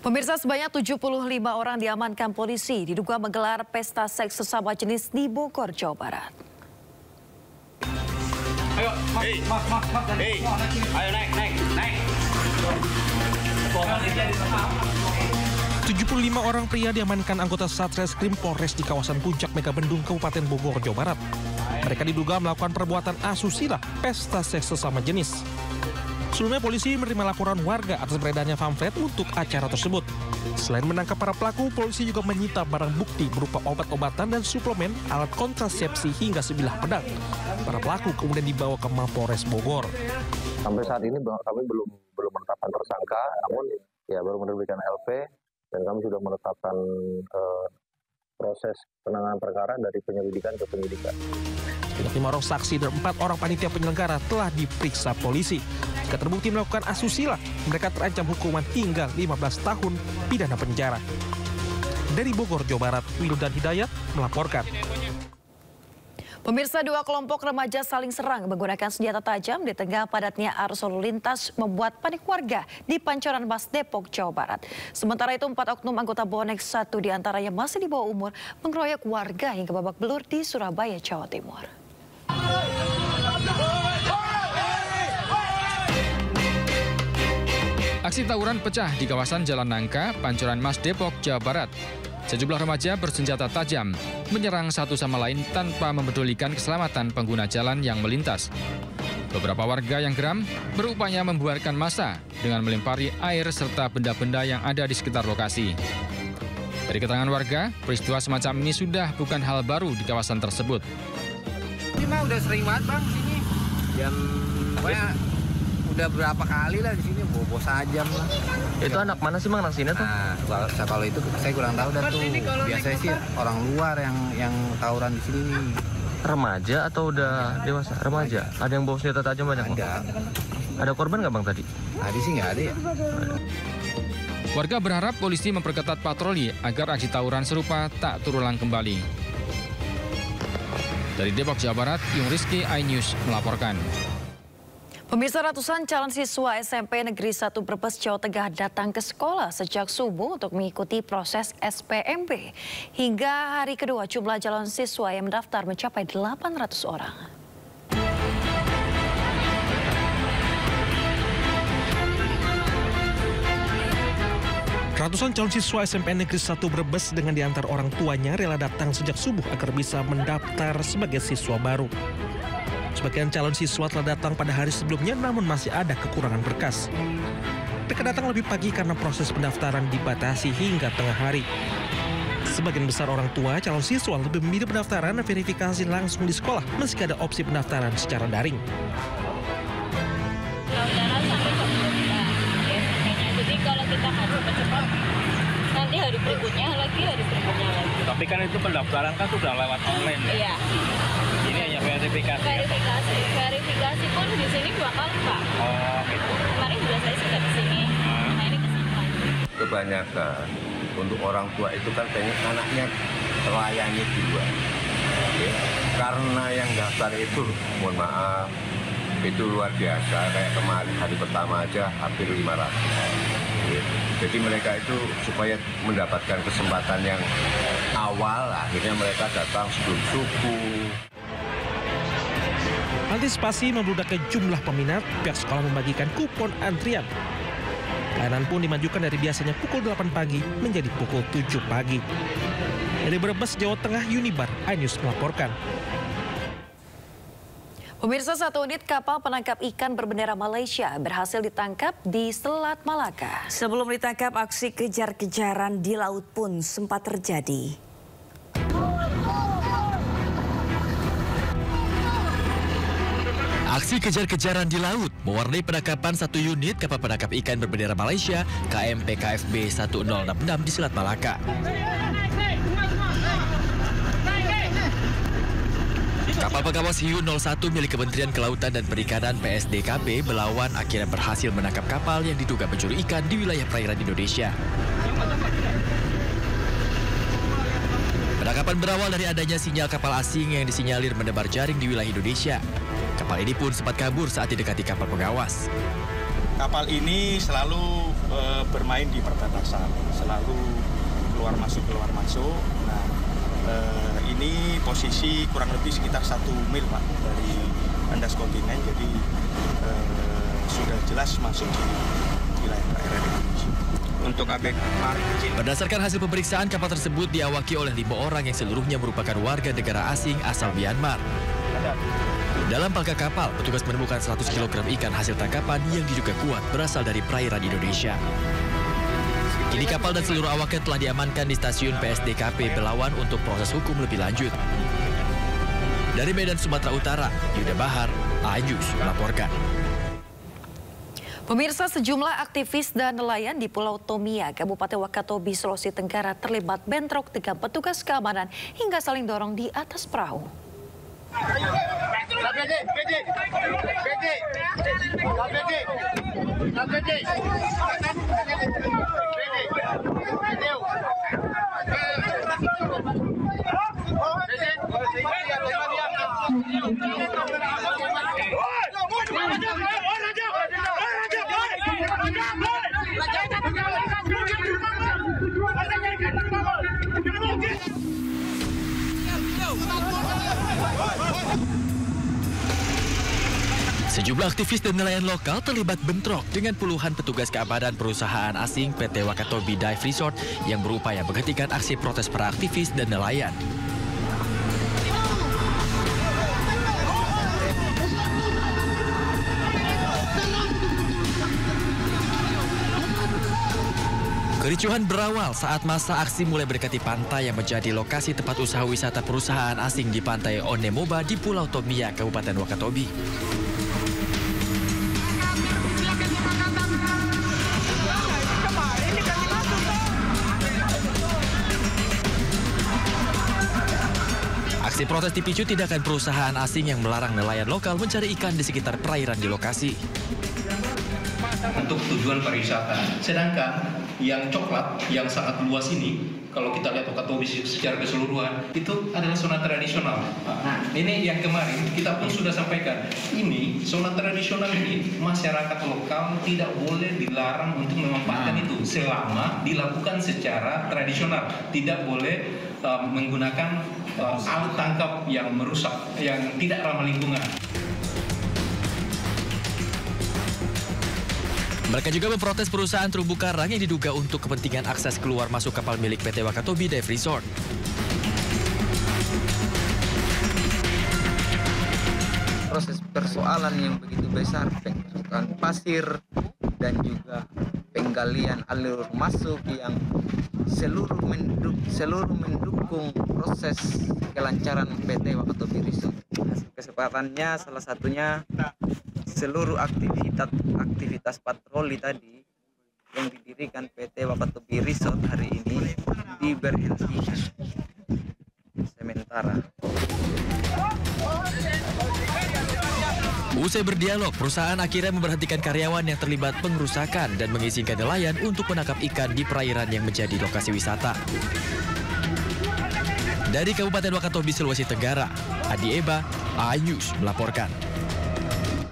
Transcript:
Pemirsa, sebanyak 75 orang diamankan polisi diduga menggelar pesta seks sesama jenis di Bogor, Jawa Barat. Ayo, ayo naik. 75 orang pria diamankan anggota Satreskrim Polres di kawasan Puncak Megabendung, Kabupaten Bogor, Jawa Barat. Mereka diduga melakukan perbuatan asusila pesta seks sesama jenis. Sebelumnya polisi menerima laporan warga atas beredarnya pamflet untuk acara tersebut. Selain menangkap para pelaku, polisi juga menyita barang bukti berupa obat-obatan dan suplemen, alat kontrasepsi hingga sebilah pedang. Para pelaku kemudian dibawa ke Mapolres Bogor. Sampai saat ini kami belum menetapkan tersangka, namun ya baru menerbitkan LP dan kami sudah menetapkan proses penanganan perkara dari penyelidikan ke penyidikan. 5 orang saksi dan 4 orang panitia penyelenggara telah diperiksa polisi. Jika terbukti melakukan asusila, mereka terancam hukuman hingga 15 tahun pidana penjara. Dari Bogor, Jawa Barat, Wildan Hidayat melaporkan. Pemirsa, 2 kelompok remaja saling serang menggunakan senjata tajam di tengah padatnya arus lalu lintas membuat panik warga di Pancoran Mas, Depok, Jawa Barat. Sementara itu 4 oknum anggota bonek, 1 diantaranya masih di bawah umur, mengeroyok warga hingga babak belur di Surabaya, Jawa Timur. Aksi tawuran pecah di kawasan Jalan Nangka, Pancoran Mas, Depok, Jawa Barat. Sejumlah remaja bersenjata tajam menyerang satu sama lain tanpa mempedulikan keselamatan pengguna jalan yang melintas. Beberapa warga yang geram berupaya membuarkan massa dengan melempari air serta benda-benda yang ada di sekitar lokasi. Dari keterangan warga, peristiwa semacam ini sudah bukan hal baru di kawasan tersebut. Ini mah udah sering banget bang sini. Pokoknya udah berapa kali lah di sini, bobo sajam lah. Itu anak mana sih bang anak sini tuh? Nah, kalau itu saya kurang tahu dah tuh. Biasanya sih orang luar yang tawuran di sini nih. Remaja atau udah dewasa? Remaja. Ada yang bawa senjata tajam banyak? Ada. Ada korban nggak bang tadi? Tadi sih nggak ada ya. Warga berharap polisi memperketat patroli agar aksi tawuran serupa tak terulang kembali. Dari Depok, Jawa Barat, Yung Rizky, iNews melaporkan. Pemirsa, ratusan calon siswa SMP Negeri 1 Brebes, Jawa Tengah datang ke sekolah sejak subuh untuk mengikuti proses SPMB. Hingga hari kedua, jumlah calon siswa yang mendaftar mencapai 800 orang. Ratusan calon siswa SMP Negeri 1 Brebes dengan diantar orang tuanya rela datang sejak subuh agar bisa mendaftar sebagai siswa baru. Sebagian calon siswa telah datang pada hari sebelumnya, namun masih ada kekurangan berkas. Mereka datang lebih pagi karena proses pendaftaran dibatasi hingga tengah hari. Sebagian besar orang tua calon siswa lebih memilih pendaftaran dan verifikasi langsung di sekolah meski ada opsi pendaftaran secara daring. Pendaftaran sampai jam 12 biasanya. Jadi kalau kita nggak cepat-cepat, nanti hari berikutnya lagi. Tapi kan itu pendaftaran kan sudah lewat online ya? Iya. Ini hanya verifikasi. Verifikasi pun di sini 2 kali, Pak. Oh, gitu. Kemarin juga saya sudah di sini. Nah, ini ke sana. Kebanyakan untuk orang tua itu kan pengen anaknya terlayani duluan. Ya. Karena yang daftar itu, mohon maaf, itu luar biasa. Kayak kemarin hari pertama aja hampir 500. Ya. Jadi mereka itu supaya mendapatkan kesempatan yang awal, akhirnya mereka datang sebelum subuh. Antisipasi membludaknya jumlah peminat, pihak sekolah membagikan kupon antrian. Layanan pun dimajukan dari biasanya pukul 8 pagi menjadi pukul 7 pagi. Dari Brebes, Jawa Tengah, Unibar, iNews melaporkan. Pemirsa, 1 unit kapal penangkap ikan berbendera Malaysia berhasil ditangkap di Selat Malaka. Sebelum ditangkap, aksi kejar-kejaran di laut pun sempat terjadi. Aksi kejar-kejaran di laut mewarnai penangkapan 1 unit kapal penangkap ikan berbendera Malaysia KMP KFB 1066 di Selat Malaka. Kapal pengawas Hiu 01 milik Kementerian Kelautan dan Perikanan PSDKP melawan akhirnya berhasil menangkap kapal yang diduga mencuri ikan di wilayah perairan Indonesia. Penangkapan berawal dari adanya sinyal kapal asing yang disinyalir menebar jaring di wilayah Indonesia. Kapal ini pun sempat kabur saat didekati kapal pengawas. Kapal ini selalu bermain di perbatasan, selalu keluar masuk. Nah, ini posisi kurang lebih sekitar 1 mil Pak dari landas kontinen, jadi sudah jelas masuk di wilayah perairan Indonesia. Untuk ABK berdasarkan hasil pemeriksaan, kapal tersebut diawaki oleh 5 orang yang seluruhnya merupakan warga negara asing asal Myanmar. Dalam palka kapal, petugas menemukan 100 kg ikan hasil tangkapan yang diduga kuat berasal dari perairan Indonesia. Kini kapal dan seluruh awaknya telah diamankan di stasiun PSDKP Belawan untuk proses hukum lebih lanjut. Dari Medan, Sumatera Utara, Yuda Bahar, iNews melaporkan. Pemirsa, sejumlah aktivis dan nelayan di Pulau Tomia, Kabupaten Wakatobi, Sulawesi Tenggara terlibat bentrok dengan petugas keamanan hingga saling dorong di atas perahu. Sejumlah aktivis dan nelayan lokal terlibat bentrok dengan puluhan petugas keamanan perusahaan asing PT Wakatobi Dive Resort yang berupaya menghentikan aksi protes para aktivis dan nelayan. Kericuhan berawal saat masa aksi mulai mendekati pantai yang menjadi lokasi tempat usaha wisata perusahaan asing di pantai Onemoba di Pulau Tomia, Kabupaten Wakatobi. Aksi protes dipicu tindakan perusahaan asing yang melarang nelayan lokal mencari ikan di sekitar perairan di lokasi. Untuk tujuan pariwisata. Sedangkan yang coklat yang sangat luas ini, kalau kita lihat Wakatobi secara keseluruhan, itu adalah zona tradisional. Nah, ini yang kemarin kita pun sudah sampaikan. Ini zona tradisional ini masyarakat lokal tidak boleh dilarang untuk memanfaatkan itu selama dilakukan secara tradisional. Tidak boleh menggunakan alat tangkap yang merusak, yang tidak ramah lingkungan. Mereka juga memprotes perusahaan terumbu karang yang diduga untuk kepentingan akses keluar masuk kapal milik PT Wakatobi Dive Resort. Proses persoalan yang begitu besar, penggunaan pasir dan juga penggalian alur masuk yang seluruh mendukung proses kelancaran PT Wakatobi Resort. Kesempatannya salah satunya seluruh aktivitas patroli tadi yang didirikan PT Wakatobi Resort hari ini diberhentikan sementara. Usai berdialog, perusahaan akhirnya memberhentikan karyawan yang terlibat pengerusakan dan mengizinkan nelayan untuk menangkap ikan di perairan yang menjadi lokasi wisata. Dari Kabupaten Wakatobi, Sulawesi Tenggara, Adi Eba, iNews melaporkan.